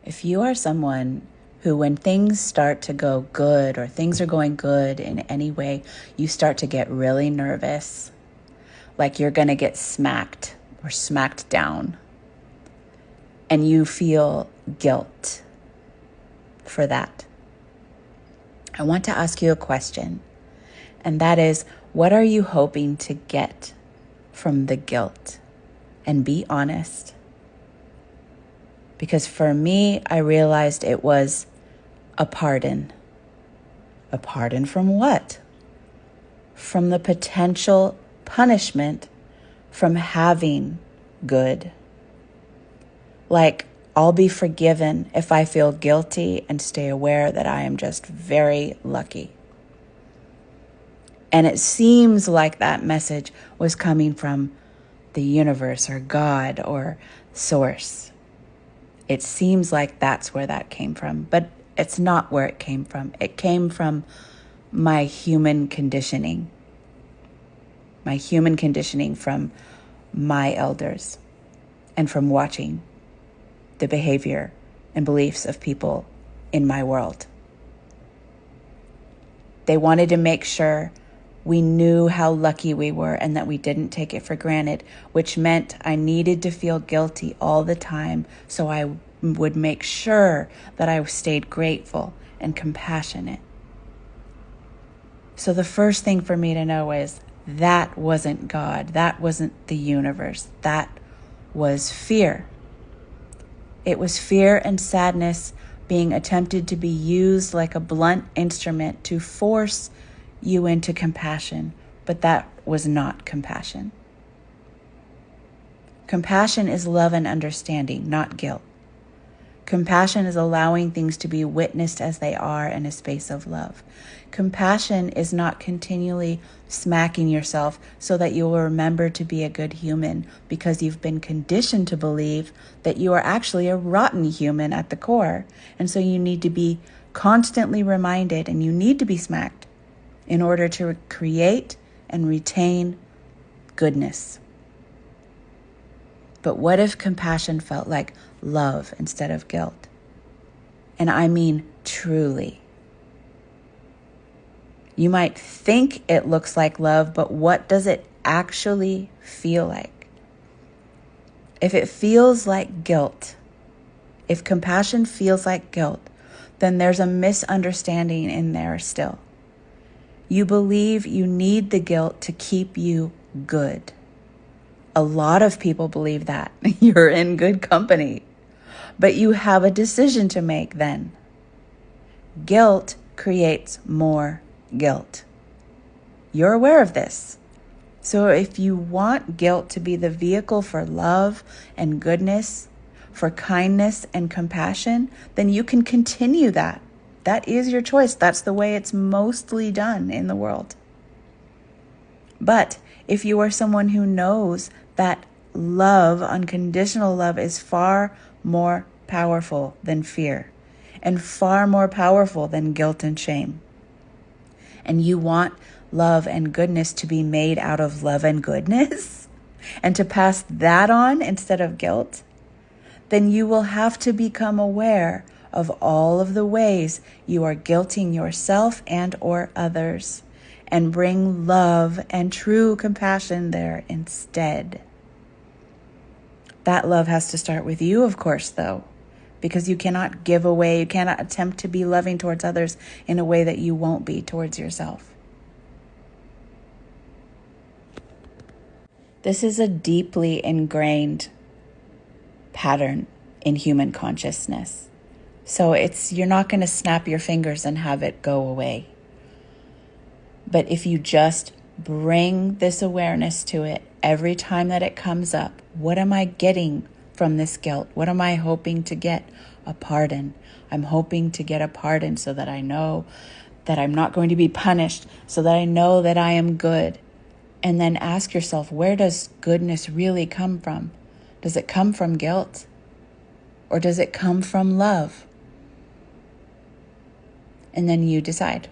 If you are someone who, when things start to go good or things are going good in any way, you start to get really nervous, like you're going to get smacked or smacked down, and you feel guilt for that, I want to ask you a question, and that is, what are you hoping to get from the guilt? And be honest. Because for me, I realized it was a pardon. A pardon from what? From the potential punishment from having good. Like, I'll be forgiven if I feel guilty and stay aware that I am just very lucky. And it seems like that message was coming from the universe or God or source. It seems like that's where that came from, but it's not where it came from. It came from my human conditioning. My human conditioning from my elders and from watching the behavior and beliefs of people in my world. They wanted to make sure we knew how lucky we were and that we didn't take it for granted, which meant I needed to feel guilty all the time so I would make sure that I stayed grateful and compassionate. So the first thing for me to know is that wasn't God. That wasn't the universe. That was fear. It was fear and sadness being attempted to be used like a blunt instrument to force you into compassion, but that was not compassion. Compassion is love and understanding, not guilt. Compassion is allowing things to be witnessed as they are in a space of love. Compassion is not continually smacking yourself so that you will remember to be a good human because you've been conditioned to believe that you are actually a rotten human at the core. And so you need to be constantly reminded and you need to be smacked in order to create and retain goodness. But what if compassion felt like love instead of guilt? And I mean truly. You might think it looks like love, but what does it actually feel like? If it feels like guilt, if compassion feels like guilt, then there's a misunderstanding in there still. You believe you need the guilt to keep you good. A lot of people believe that. You're in good company. But you have a decision to make then. Guilt creates more guilt. You're aware of this. So if you want guilt to be the vehicle for love and goodness, for kindness and compassion, then you can continue that. That is your choice. That's the way it's mostly done in the world. But if you are someone who knows that love, unconditional love, is far more powerful than fear and far more powerful than guilt and shame, and you want love and goodness to be made out of love and goodness and to pass that on instead of guilt, then you will have to become aware of all of the ways you are guilting yourself and or others, and bring love and true compassion there instead. That love has to start with you, of course, though, because you cannot give away, you cannot attempt to be loving towards others in a way that you won't be towards yourself. This is a deeply ingrained pattern in human consciousness. So you're not going to snap your fingers and have it go away. But if you just bring this awareness to it every time that it comes up, what am I getting from this guilt? What am I hoping to get? A pardon. I'm hoping to get a pardon so that I know that I'm not going to be punished, so that I know that I am good. And then ask yourself, where does goodness really come from? Does it come from guilt? Or does it come from love? And then you decide.